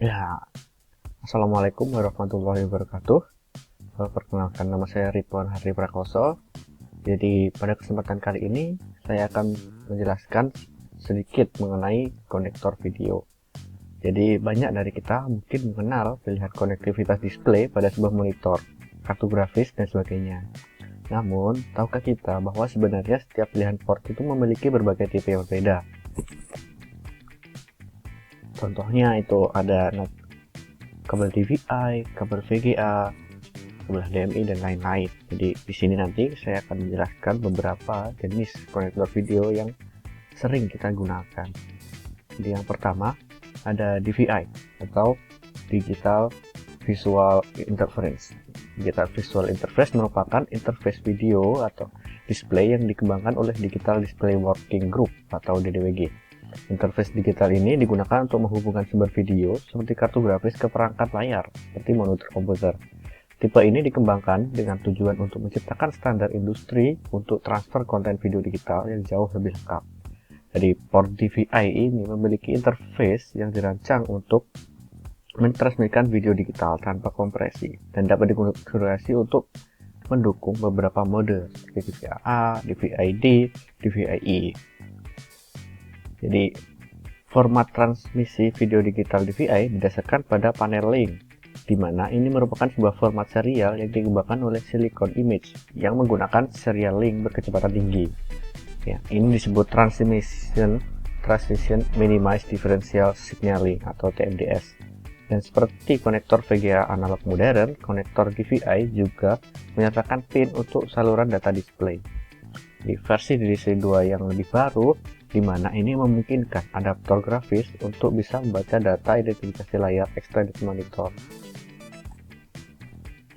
Ya, Assalamualaikum warahmatullahi wabarakatuh. Perkenalkan, nama saya Ridwan Hardi Prakoso. Jadi pada kesempatan kali ini saya akan menjelaskan sedikit mengenai konektor video. Jadi banyak dari kita mungkin mengenal pilihan konektivitas display pada sebuah monitor, kartu grafis dan sebagainya. Namun, tahukah kita bahwa sebenarnya setiap pilihan port itu memiliki berbagai tipe yang berbeda? Contohnya itu ada kabel DVI, kabel VGA, kabel HDMI dan lain-lain. Jadi di sini nanti saya akan menjelaskan beberapa jenis konektor video yang sering kita gunakan. Jadi yang pertama ada DVI atau Digital Visual Interface. Digital Visual Interface merupakan interface video atau display yang dikembangkan oleh Digital Display Working Group atau DDWG. Interface digital ini digunakan untuk menghubungkan sumber video seperti kartu grafis ke perangkat layar seperti monitor komputer. Tipe ini dikembangkan dengan tujuan untuk menciptakan standar industri untuk transfer konten video digital yang jauh lebih lengkap. Jadi port DVI ini memiliki interface yang dirancang untuk mentransmitkan video digital tanpa kompresi dan dapat dikonfigurasi untuk mendukung beberapa mode seperti DVI-A, DVI-D, DVI-I. Jadi format transmisi video digital DVI didasarkan pada panel link, di mana ini merupakan sebuah format serial yang dikembangkan oleh Silicon Image yang menggunakan serial link berkecepatan tinggi. Ya, ini disebut Transmission Minimized Differential Signaling atau TMDS. Dan seperti konektor VGA analog modern, konektor DVI juga menyertakan pin untuk saluran data display. Di versi DDC2 yang lebih baru, di mana ini memungkinkan adaptor grafis untuk bisa membaca data identifikasi layar extended monitor.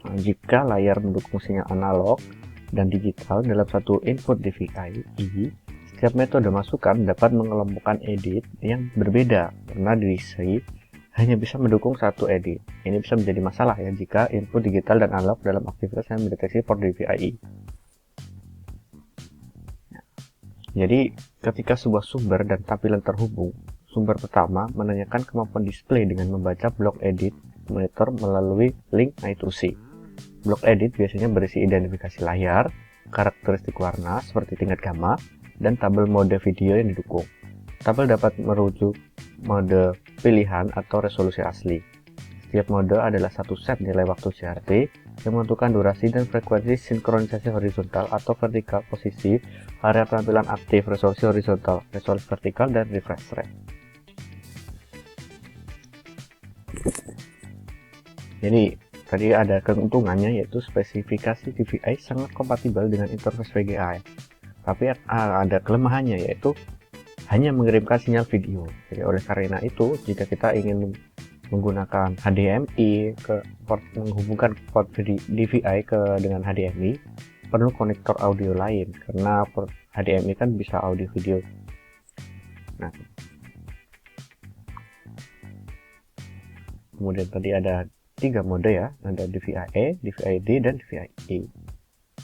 Nah, jika layar mendukung sinyal analog dan digital dalam satu input DVI, setiap metode masukan dapat mengelompokkan edit yang berbeda karena DDC hanya bisa mendukung satu edit. Ini bisa menjadi masalah ya jika input digital dan analog dalam aktivitas yang mendeteksi port DVI. Jadi, ketika sebuah sumber dan tampilan terhubung, sumber pertama menanyakan kemampuan display dengan membaca blok edit monitor melalui link I2C. Blok edit biasanya berisi identifikasi layar, karakteristik warna seperti tingkat gamma, dan tabel mode video yang didukung. Tabel dapat merujuk mode pilihan atau resolusi asli. Setiap mode adalah satu set nilai waktu CRT yang menentukan durasi dan frekuensi sinkronisasi horizontal atau vertikal posisi, area tampilan aktif, resolusi horizontal, resolusi vertikal, dan refresh rate. Jadi, tadi ada keuntungannya yaitu spesifikasi DVI sangat kompatibel dengan interface VGA. Tapi ada kelemahannya yaitu hanya mengirimkan sinyal video. Jadi oleh karena itu, jika kita ingin menggunakan HDMI ke port, menghubungkan port DVI dengan HDMI, perlu konektor audio lain karena port HDMI kan bisa audio video. Nah, kemudian tadi ada 3 mode ya, ada DVI-A, DVI-D, dan DVI-I.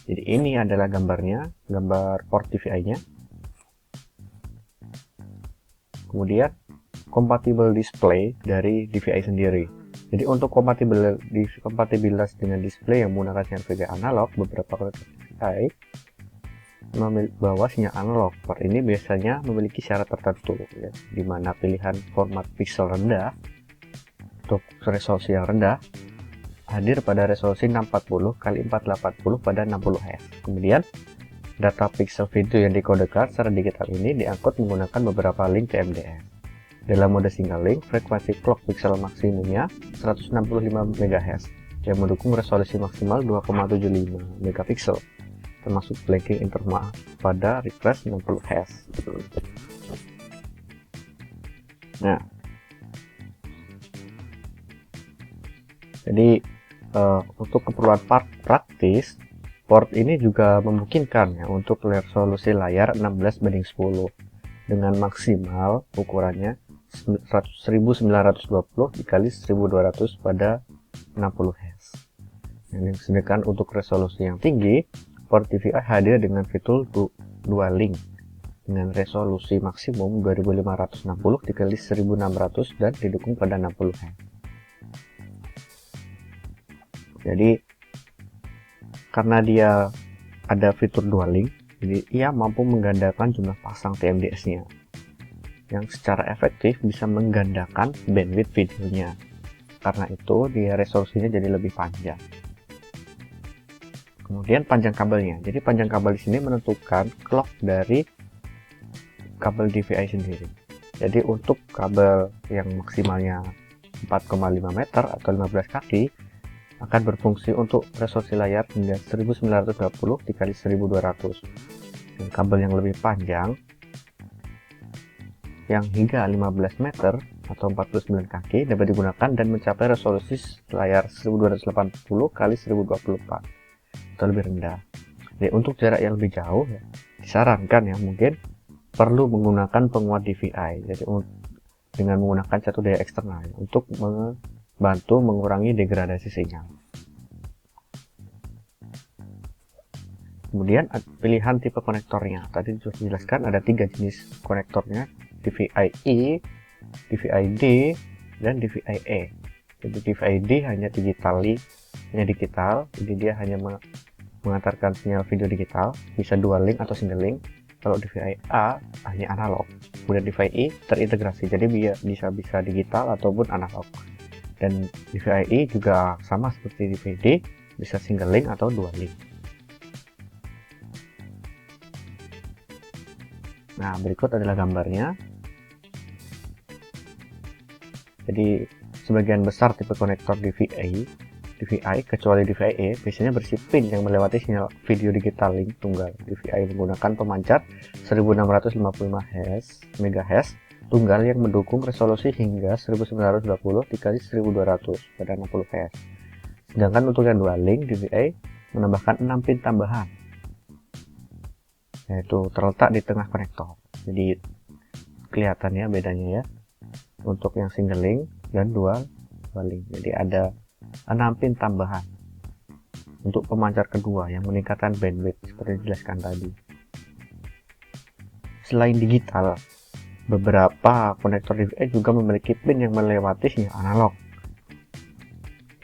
Jadi ini adalah gambarnya, gambar port DVI-nya. Kemudian compatible display dari DVI sendiri. Jadi untuk kompatibilitas dengan display yang menggunakan sinyal VGA analog, beberapa konektor DVI membawa sinyal analog. Port ini biasanya memiliki syarat tertentu, ya, di mana pilihan format pixel rendah untuk resolusi yang rendah hadir pada resolusi 640 x 480 pada 60 Hz. Kemudian data pixel video yang dikodekan secara digital ini diangkut menggunakan beberapa link TMDS. Dalam mode single link, frekuensi clock pixel maksimumnya 165 MHz yang mendukung resolusi maksimal 2,75 megapiksel, termasuk blinking interval pada refresh 60 Hz. Nah, jadi untuk keperluan praktis, port ini juga memungkinkan ya untuk resolusi layar 16:10 dengan maksimal ukurannya 1920 dikali 1200 pada 60 Hz. Sedangkan untuk resolusi yang tinggi, port DVI hadir dengan fitur dual link dengan resolusi maksimum 2560 dikali 1600 dan didukung pada 60 Hz. Jadi karena dia ada fitur dual link, jadi ia mampu menggandakan jumlah pasang TMDS-nya yang secara efektif bisa menggandakan bandwidth videonya. Karena itu dia resolusinya jadi lebih panjang. Kemudian panjang kabelnya. Jadi panjang kabel di sini menentukan clock dari kabel DVI sendiri. Jadi untuk kabel yang maksimalnya 4,5 meter atau 15 kaki akan berfungsi untuk resolusi layar hingga 1920 dikali 1200. Dan kabel yang lebih panjang yang hingga 15 meter atau 49 kaki dapat digunakan dan mencapai resolusi layar 1280 kali 1024 atau lebih rendah. Jadi untuk jarak yang lebih jauh ya, disarankan ya mungkin perlu menggunakan penguat DVI. Jadi dengan menggunakan satu daya eksternal untuk membantu mengurangi degradasi sinyal. Kemudian pilihan tipe konektornya. Tadi sudah dijelaskan ada 3 jenis konektornya, DVI-E, DVI-D, dan DVI-E. Jadi DVI-D hanya digital, jadi dia hanya mengantarkan sinyal video digital, bisa dual link atau single link. Kalau DVI-A hanya analog, kemudian DVI-E terintegrasi, jadi bisa digital ataupun analog. Dan DVI-E juga sama seperti DVI-D, bisa single link atau dual link. Nah, berikut adalah gambarnya. Jadi sebagian besar tipe konektor DVI kecuali DVI-E biasanya berisi pin yang melewati sinyal video digital link tunggal. DVI menggunakan pemancar 1655 MHz tunggal yang mendukung resolusi hingga 1920 dikali 1200 pada 60 Hz. Sedangkan untuk yang dual link, DVI menambahkan 6 pin tambahan, yaitu terletak di tengah konektor. Jadi kelihatannya bedanya ya untuk yang single link dan dual link. Jadi ada 6 pin tambahan untuk pemancar kedua yang meningkatkan bandwidth seperti dijelaskan tadi. Selain digital, beberapa konektor DVI juga memiliki pin yang melewati sinyal analog.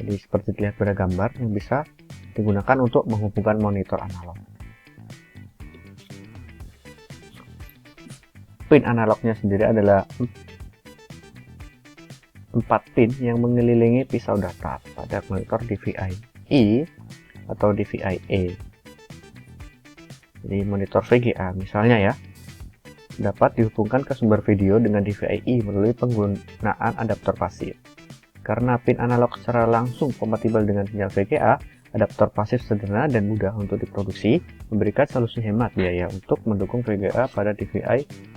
Jadi seperti dilihat pada gambar yang bisa digunakan untuk menghubungkan monitor analog. Pin analognya sendiri adalah 4 pin yang mengelilingi pisau datar pada konektor DVI-E atau DVI-E. Jadi monitor VGA misalnya ya, dapat dihubungkan ke sumber video dengan DVI-E melalui penggunaan adaptor pasif. Karena pin analog secara langsung kompatibel dengan sinyal VGA, adaptor pasif sederhana dan mudah untuk diproduksi, memberikan solusi hemat biaya untuk mendukung VGA pada DVI.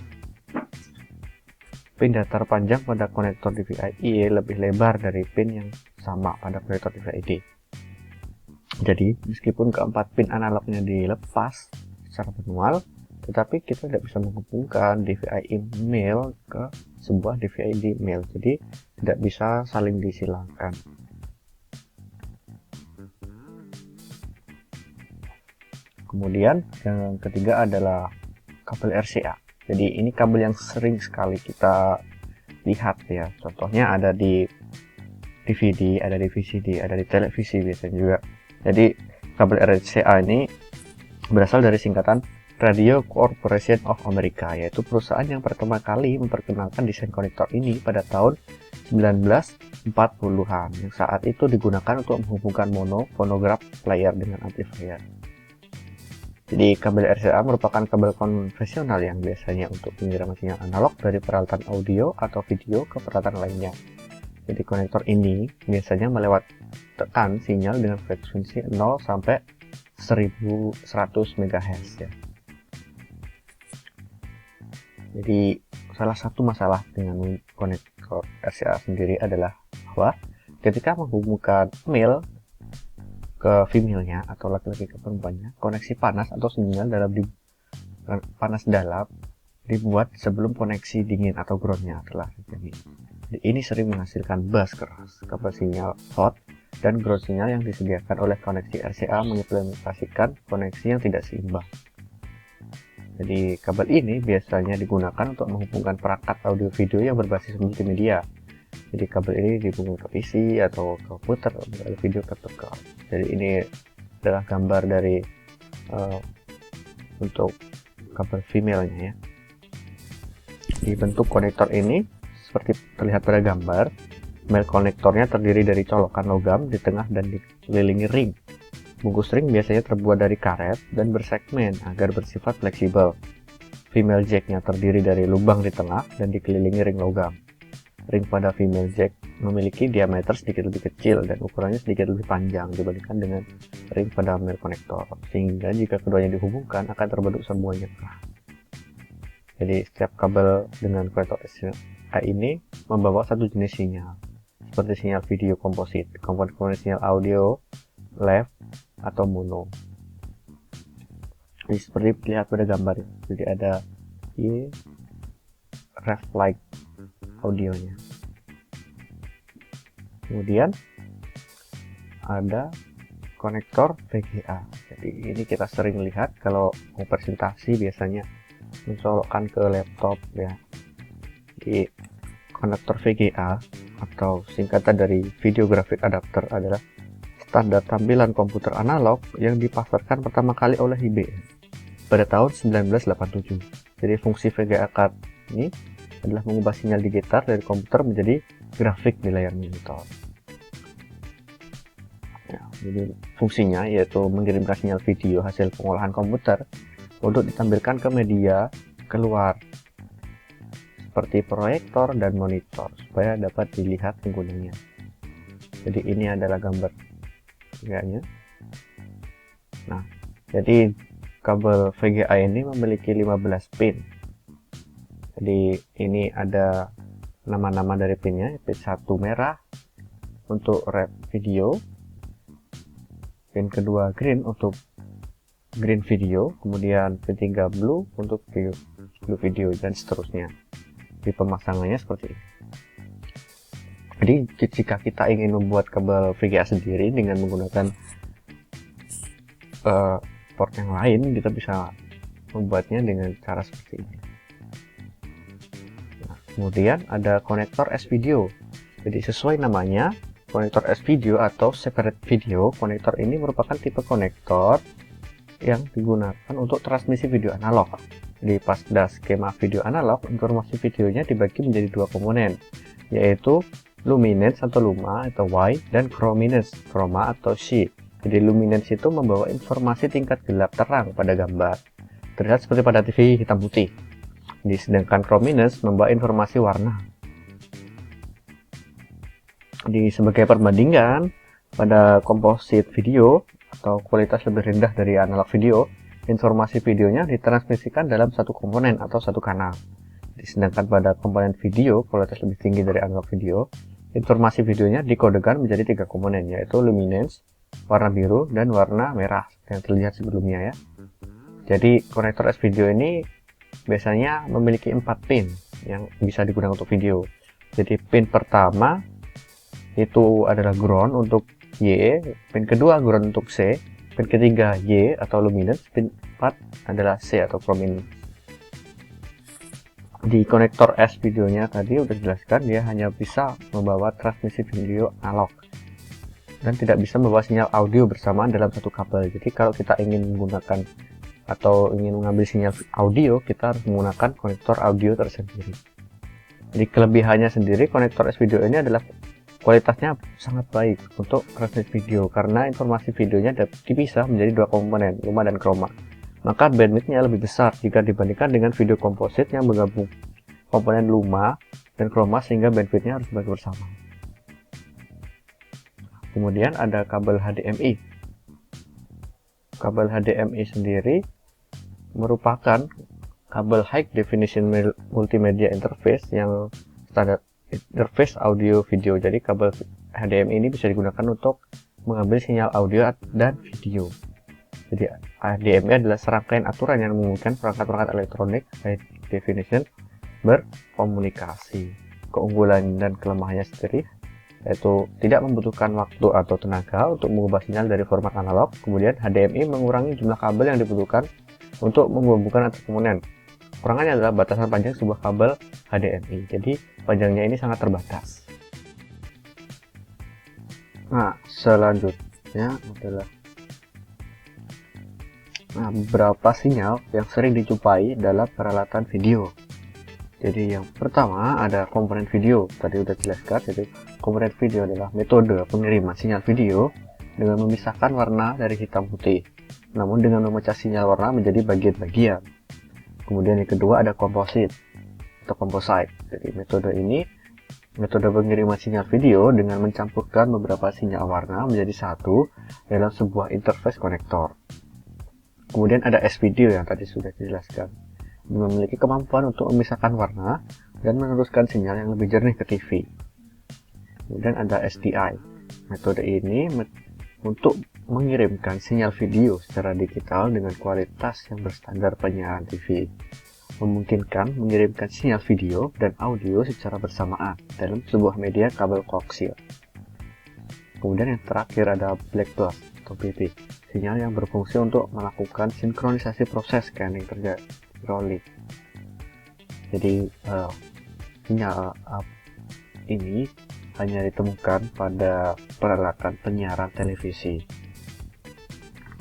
Pin datar panjang pada konektor DVI-E lebih lebar dari pin yang sama pada konektor DVI-D. Jadi meskipun keempat pin analognya dilepas secara manual, tetapi kita tidak bisa menghubungkan DVI-E male ke sebuah DVI-D male. Jadi tidak bisa saling disilangkan. Kemudian yang ketiga adalah kabel RCA. Jadi ini kabel yang sering sekali kita lihat ya. Contohnya ada di DVD, ada di VCD, ada di televisi biasanya juga. Jadi kabel RCA ini berasal dari singkatan Radio Corporation of America, yaitu perusahaan yang pertama kali memperkenalkan desain konektor ini pada tahun 1940-an, yang saat itu digunakan untuk menghubungkan fonograf player dengan amplifier. Jadi kabel RCA merupakan kabel konvensional yang biasanya untuk pengiriman sinyal analog dari peralatan audio atau video ke peralatan lainnya. Jadi konektor ini biasanya melewatkan sinyal dengan frekuensi 0 sampai 1100 MHz ya. Jadi salah satu masalah dengan konektor RCA sendiri adalah bahwa ketika menghubungkan male ke female-nya atau laki-laki ke perempuannya, koneksi panas atau sinyal panas dalam dibuat sebelum koneksi dingin atau ground-nya telah terjadi. Ini sering menghasilkan bass keras. Kabel sinyal hot dan ground sinyal yang disediakan oleh koneksi RCA mengimplementasikan koneksi yang tidak seimbang. Jadi kabel ini biasanya digunakan untuk menghubungkan perangkat audio video yang berbasis multimedia. Jadi kabel ini dihubungkan ke PC atau ke komputer untuk video capture card. Jadi ini adalah gambar dari untuk kabel female-nya ya. Di bentuk konektor ini seperti terlihat pada gambar, male konektornya terdiri dari colokan logam di tengah dan dikelilingi ring. Bungkus ring biasanya terbuat dari karet dan bersegmen agar bersifat fleksibel. Female jack-nya terdiri dari lubang di tengah dan dikelilingi ring logam. Ring pada female jack memiliki diameter sedikit lebih kecil dan ukurannya sedikit lebih panjang dibandingkan dengan ring pada male konektor, sehingga jika keduanya dihubungkan akan terbentuk semuanya keras. Jadi setiap kabel dengan konektor SPI ini membawa satu jenis sinyal, seperti sinyal video komposit, komponen sinyal audio, left, atau mono. Jadi seperti dilihat pada gambar, jadi ada ref like audionya. Kemudian ada konektor VGA. Jadi ini kita sering lihat kalau mau presentasi biasanya mencolokkan ke laptop ya. Di konektor VGA atau singkatan dari Video Graphic Adapter adalah standar tampilan komputer analog yang dipasarkan pertama kali oleh IBM pada tahun 1987. Jadi fungsi VGA card ini adalah mengubah sinyal digital dari komputer menjadi grafik di layar monitor. Ya, jadi fungsinya yaitu mengirimkan sinyal video hasil pengolahan komputer untuk ditampilkan ke media keluar seperti proyektor dan monitor supaya dapat dilihat penggunanya. Jadi ini adalah gambar VGA-nya. Nah, jadi kabel VGA ini memiliki 15 pin. Jadi ini ada nama-nama dari pinnya, pin 1 merah untuk red video, pin kedua green untuk green video, kemudian pin 3 blue untuk blue video, dan seterusnya. Di pemasangannya seperti ini. Jadi jika kita ingin membuat kabel VGA sendiri dengan menggunakan port yang lain, kita bisa membuatnya dengan cara seperti ini. Kemudian ada konektor S-Video. Jadi sesuai namanya, konektor S-Video atau separate video, konektor ini merupakan tipe konektor yang digunakan untuk transmisi video analog. Jadi pada skema video analog, informasi videonya dibagi menjadi dua komponen, yaitu luminance atau luma atau Y dan chrominance, chroma atau C. Jadi luminance itu membawa informasi tingkat gelap terang pada gambar, terlihat seperti pada TV hitam putih. Sedangkan chrominance membawa informasi warna. Sebagai perbandingan, pada komposit video atau kualitas lebih rendah dari analog video, informasi videonya ditransmisikan dalam satu komponen atau satu kanal. Sedangkan pada komponen video kualitas lebih tinggi dari analog video, informasi videonya dikodekan menjadi 3 komponen, yaitu luminance, warna biru, dan warna merah yang terlihat sebelumnya ya. Jadi konektor S-Video ini biasanya memiliki 4 pin yang bisa digunakan untuk video. Jadi pin pertama itu adalah ground untuk Y, pin kedua ground untuk C, pin ketiga Y atau luminance, pin 4 adalah C atau chrominance. Di konektor S videonya tadi udah dijelaskan, dia hanya bisa membawa transmisi video analog dan tidak bisa membawa sinyal audio bersamaan dalam satu kabel. Jadi kalau kita ingin menggunakan atau ingin mengambil sinyal audio, kita harus menggunakan konektor audio tersendiri. Jadi kelebihannya sendiri, konektor S-Video ini adalah kualitasnya sangat baik untuk transmisi video karena informasi videonya dipisah menjadi 2 komponen, luma dan chroma. Maka bandwidthnya lebih besar jika dibandingkan dengan video komposit yang menggabung komponen luma dan chroma sehingga bandwidthnya harus dibagi bersama. Kemudian ada kabel HDMI. Kabel HDMI sendiri merupakan kabel High Definition Multimedia Interface yang standar interface audio video. Jadi kabel HDMI ini bisa digunakan untuk mengambil sinyal audio dan video. Jadi HDMI adalah serangkaian aturan yang memungkinkan perangkat-perangkat elektronik High Definition berkomunikasi. Keunggulan dan kelemahannya sendiri yaitu tidak membutuhkan waktu atau tenaga untuk mengubah sinyal dari format analog. Kemudian HDMI mengurangi jumlah kabel yang dibutuhkan untuk menghubungkan antar komponen. Kurangannya adalah batasan panjang sebuah kabel HDMI. Jadi panjangnya ini sangat terbatas. Nah, selanjutnya adalah beberapa sinyal yang sering dijumpai dalam peralatan video. Jadi yang pertama ada komponen video, tadi udah jelaskan. Jadi komponen video adalah metode pengiriman sinyal video dengan memisahkan warna dari hitam putih, namun dengan memecah sinyal warna menjadi bagian-bagian. Kemudian yang kedua ada composite atau composite. Jadi metode pengiriman sinyal video dengan mencampurkan beberapa sinyal warna menjadi satu dalam sebuah interface konektor. Kemudian ada S-video yang tadi sudah dijelaskan, memiliki kemampuan untuk memisahkan warna dan meneruskan sinyal yang lebih jernih ke TV. Kemudian ada SDI. Metode ini untuk mengirimkan sinyal video secara digital dengan kualitas yang berstandar penyiaran TV, memungkinkan mengirimkan sinyal video dan audio secara bersamaan dalam sebuah media kabel koaksial. Kemudian yang terakhir ada black box atau BP, sinyal yang berfungsi untuk melakukan sinkronisasi proses scanning rolling. Jadi sinyal ini hanya ditemukan pada peralatan penyiaran televisi.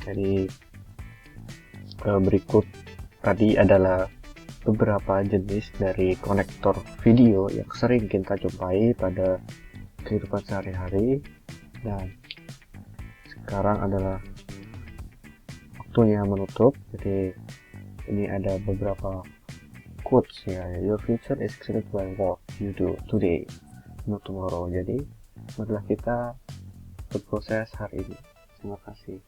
Jadi berikut tadi adalah beberapa jenis dari konektor video yang sering kita jumpai pada kehidupan sehari-hari, dan sekarang adalah waktunya menutup. Jadi ini ada beberapa quotes ya, your future is created by what you do today, not tomorrow. Jadi marilah kita berproses hari ini. Terima kasih.